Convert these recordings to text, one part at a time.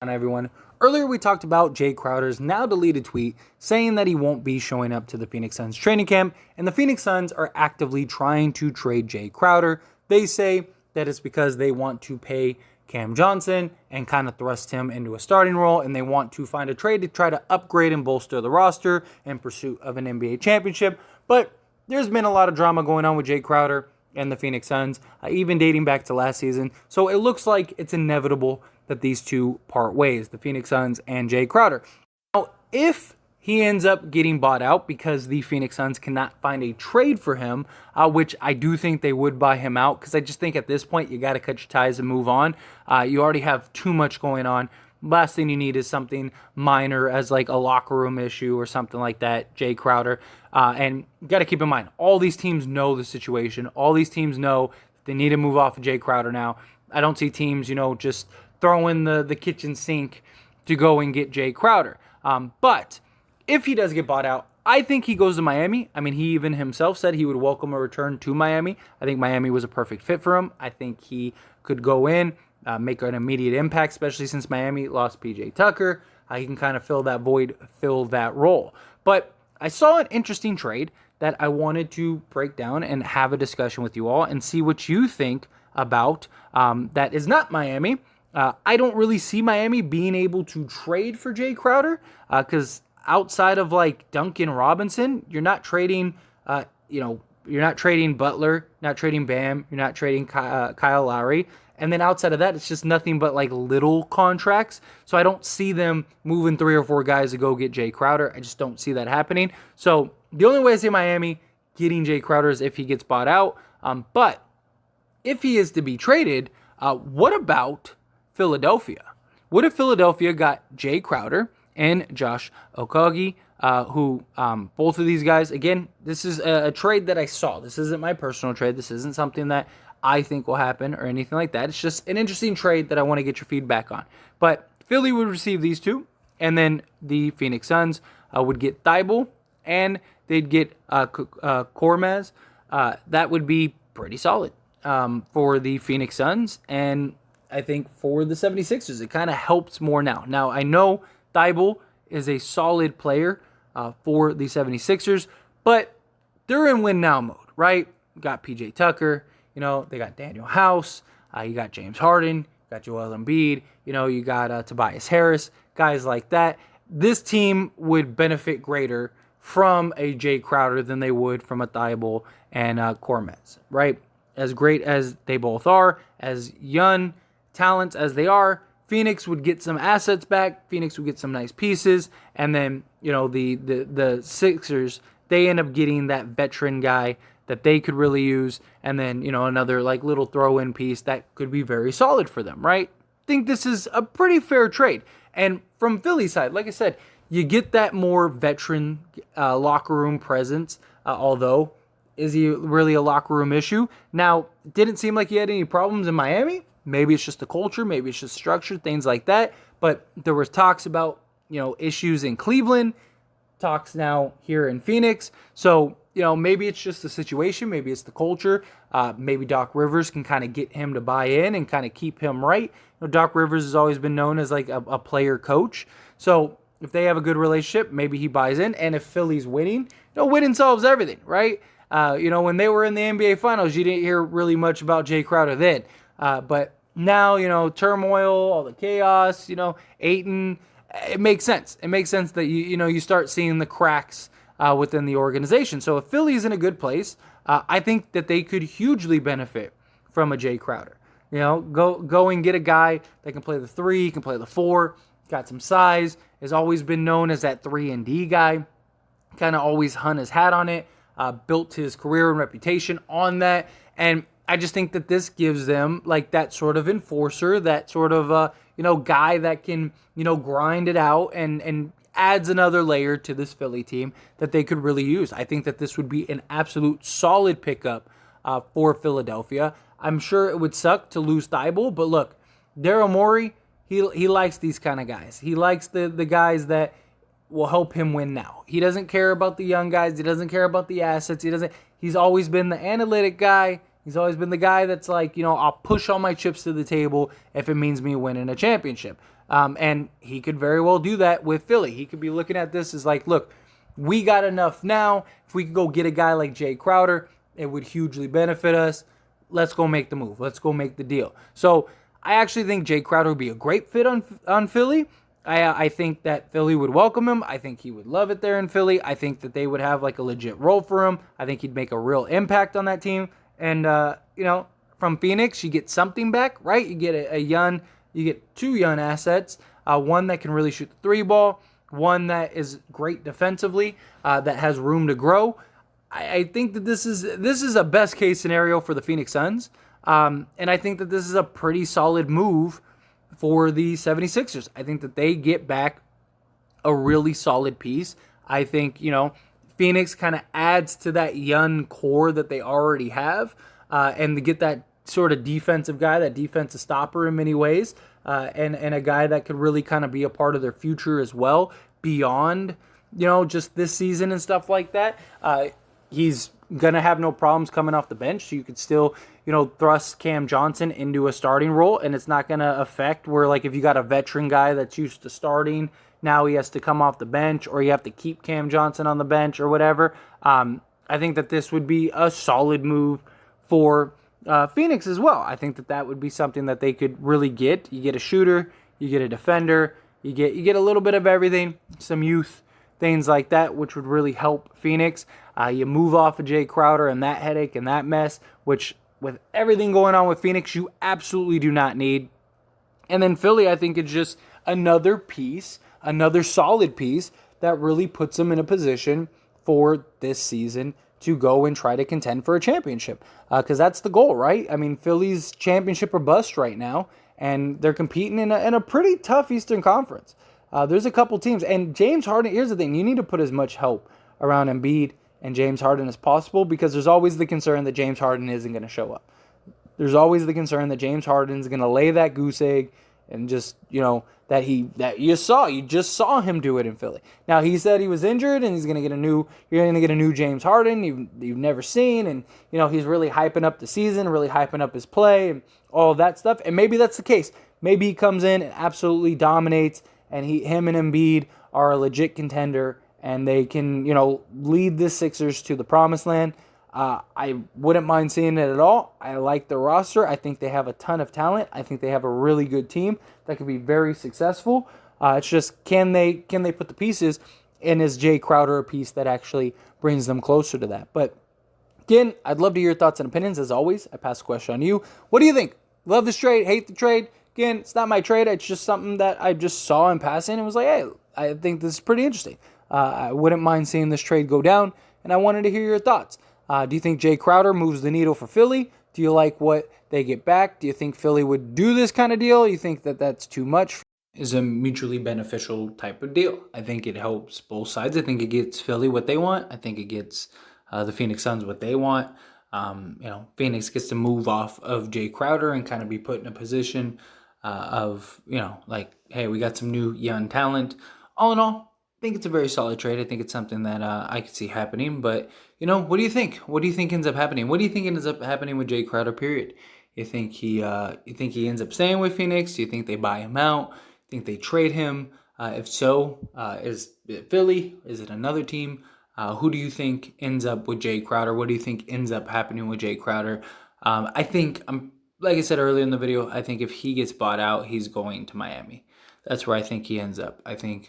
on, everyone. Earlier we talked about Jae Crowder's now deleted tweet saying that he won't be showing up to the Phoenix Suns training camp, and the Phoenix Suns are actively trying to trade Jae Crowder. They say that it's because they want to pay Cam Johnson and kind of thrust him into a starting role, and they want to find a trade to try to upgrade and bolster the roster in pursuit of an NBA championship. But there's been a lot of drama going on with Jae Crowder and the Phoenix Suns, even dating back to last season. So it looks like it's inevitable that these two part ways, the Phoenix Suns and Jae Crowder. Now, if he ends up getting bought out because the Phoenix Suns cannot find a trade for him, which I do think they would buy him out, because I just think at this point you got to cut your ties and move on. You already have too much going on. Last thing you need is something minor as like a locker room issue or something like that, Jae Crowder. And you got to keep in mind, all these teams know the situation. All these teams know they need to move off of Jae Crowder now. I don't see teams, just throw in the kitchen sink to go and get Jae Crowder. But if he does get bought out, I think he goes to Miami. I mean, he even himself said he would welcome a return to Miami. I think Miami was a perfect fit for him. I think he could go in, make an immediate impact, especially since Miami lost PJ Tucker. He can kind of fill that void, fill that role. But I saw an interesting trade that I wanted to break down and have a discussion with you all and see what you think about. That is not Miami. I don't really see Miami being able to trade for Jae Crowder because outside of like Duncan Robinson, you're not trading, you're not trading Butler, not trading Bam, you're not trading Kyle Lowry. And then outside of that, it's just nothing but like little contracts. So I don't see them moving 3 or 4 guys to go get Jae Crowder. I just don't see that happening. So the only way I see Miami getting Jae Crowder is if he gets bought out. But if he is to be traded, what about Philadelphia? What if Philadelphia got Jae Crowder and Josh Okogie, who both of these guys, again, this is a trade that I saw. This isn't my personal trade. This isn't something that I think will happen or anything like that. It's just an interesting trade that I want to get your feedback on. But Philly would receive these two, and then the Phoenix Suns would get Thibault, and they'd get Kormaz. That would be pretty solid for the Phoenix Suns, and I think for the 76ers, it kind of helps more now. Now, I know Thibault is a solid player for the 76ers, but they're in win-now mode, right? Got PJ Tucker, they got Daniel House, you got James Harden, you got Joel Embiid, you got Tobias Harris, guys like that. This team would benefit greater from a Jae Crowder than they would from a Thibault and Kormaz, right? As great as they both are, as young talents as they are, Phoenix would get some assets back. Phoenix would get some nice pieces. And then, the Sixers, they end up getting that veteran guy that they could really use. And then, another like little throw-in piece that could be very solid for them, right? I think this is a pretty fair trade. And from Philly's side, like I said, you get that more veteran locker room presence, although is he really a locker room issue? Now, it didn't seem like he had any problems in Miami. Maybe it's just the culture, maybe it's just structure, things like that. But there was talks about, issues in Cleveland, talks now here in Phoenix. So, maybe it's just the situation, maybe it's the culture. Maybe Doc Rivers can kind of get him to buy in and kind of keep him right. Doc Rivers has always been known as like a player coach. So if they have a good relationship, maybe he buys in. And if Philly's winning, winning solves everything, right? When they were in the NBA Finals, you didn't hear really much about Jae Crowder then. But now, turmoil, all the chaos, Ayton, it makes sense. It makes sense that you start seeing the cracks within the organization. So if Philly's in a good place, I think that they could hugely benefit from a Jae Crowder. Go and get a guy that can play the 3, can play the 4, got some size, has always been known as that 3-and-D guy, kind of always hung his hat on it, built his career and reputation on that, and I just think that this gives them like that sort of enforcer, that sort of guy that can grind it out and adds another layer to this Philly team that they could really use. I think that this would be an absolute solid pickup for Philadelphia. I'm sure it would suck to lose Thibault, but look, Daryl Morey, he likes these kind of guys. He likes the guys that will help him win now. He doesn't care about the young guys. He doesn't care about the assets. He's always been the analytic guy. He's always been the guy that's like, I'll push all my chips to the table if it means me winning a championship. And he could very well do that with Philly. He could be looking at this as like, look, we got enough now. If we could go get a guy like Jae Crowder, it would hugely benefit us. Let's go make the move. Let's go make the deal. So I actually think Jae Crowder would be a great fit on Philly. I think that Philly would welcome him. I think he would love it there in Philly. I think that they would have like a legit role for him. I think he'd make a real impact on that team. And, from Phoenix, you get something back, right? You get you get two young assets, one that can really shoot the three ball, one that is great defensively, that has room to grow. I think that this is a best case scenario for the Phoenix Suns. And I think that this is a pretty solid move for the 76ers. I think that they get back a really solid piece. I think, Phoenix kind of adds to that young core that they already have, and to get that sort of defensive guy, that defensive stopper in many ways, and a guy that could really kind of be a part of their future as well, beyond, just this season and stuff like that. He's going to have no problems coming off the bench, so you could still, thrust Cam Johnson into a starting role, and it's not going to affect where, like, if you got a veteran guy that's used to starting, now he has to come off the bench, or you have to keep Cam Johnson on the bench or whatever. I think that this would be a solid move for Phoenix as well. I think that would be something that they could really get. You get a shooter, you get a defender, you get a little bit of everything, some youth, things like that, which would really help Phoenix. You move off of Jae Crowder and that headache and that mess, which with everything going on with Phoenix, you absolutely do not need. And then Philly, I think, is just another piece, another solid piece that really puts them in a position for this season to go and try to contend for a championship. Because that's the goal, right? I mean, Philly's championship or bust right now, and they're competing in a pretty tough Eastern Conference. There's a couple teams, and James Harden, here's the thing, you need to put as much help around Embiid and James Harden as possible, because there's always the concern that James Harden isn't going to show up. There's always the concern that James Harden's going to lay that goose egg and just, that you just saw him do it in Philly. Now, he said he was injured and you're going to get a new James Harden you've never seen, and he's really hyping up the season, really hyping up his play and all of that stuff. And maybe that's the case. Maybe he comes in and absolutely dominates, and him and Embiid are a legit contender, and they can, lead the Sixers to the promised land. I wouldn't mind seeing it at all. I like the roster. I think they have a ton of talent. I think they have a really good team that could be very successful. It's just, can they put the pieces, and is Jae Crowder a piece that actually brings them closer to that? But again, I'd love to hear your thoughts and opinions. As always, I pass the question on you. What do you think? Love this trade? Hate the trade? Again, it's not my trade. It's just something that I just saw in passing and was like, hey, I think this is pretty interesting. I wouldn't mind seeing this trade go down, and I wanted to hear your thoughts. Do you think Jae Crowder moves the needle for Philly? Do you like what they get back? Do you think Philly would do this kind of deal? You think that that's too much? Is a mutually beneficial type of deal. I think it helps both sides. I think it gets Philly what they want. I think it gets the Phoenix Suns what they want. Phoenix gets to move off of Jae Crowder and kind of be put in a position of, hey, we got some new young talent. All in all, I think it's a very solid trade. I think it's something that I could see happening. But, what do you think? What do you think ends up happening? What do you think ends up happening with Jae Crowder, period? You think he ends up staying with Phoenix? Do you think they buy him out? Think they trade him? If so, is it Philly? Is it another team? Who do you think ends up with Jae Crowder? What do you think ends up happening with Jae Crowder? I think, like I said earlier in the video, I think if he gets bought out, he's going to Miami. That's where I think he ends up. I think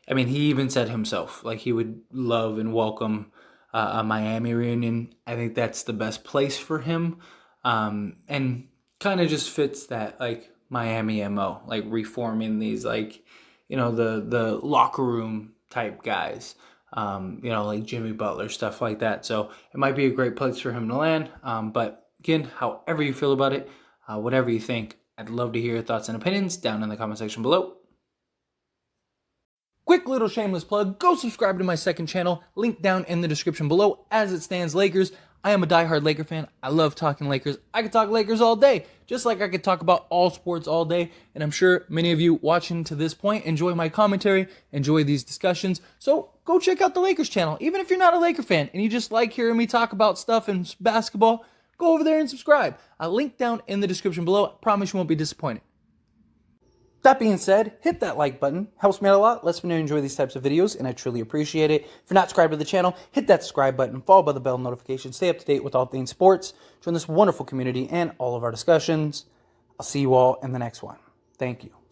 he even said himself, like, he would love and welcome a Miami reunion. I think that's the best place for him. And kind of just fits that, like, Miami MO, like reforming these, like, the locker room type guys, like Jimmy Butler, stuff like that. So it might be a great place for him to land. But again, however you feel about it, whatever you think, I'd love to hear your thoughts and opinions down in the comment section below. Quick little shameless plug, go subscribe to my second channel, link down in the description below. As it stands, Lakers. I am a diehard Laker fan. I love talking Lakers. I could talk Lakers all day, just like I could talk about all sports all day. And I'm sure many of you watching to this point enjoy my commentary, enjoy these discussions. So go check out the Lakers channel. Even if you're not a Laker fan and you just like hearing me talk about stuff in basketball, go over there and subscribe. I'll link down in the description below. I promise you won't be disappointed. That being said, hit that like button. Helps me out a lot. Lets me know you enjoy these types of videos, and I truly appreciate it. If you're not subscribed to the channel, hit that subscribe button, followed by the bell notification. Stay up to date with all things sports. Join this wonderful community and all of our discussions. I'll see you all in the next one. Thank you.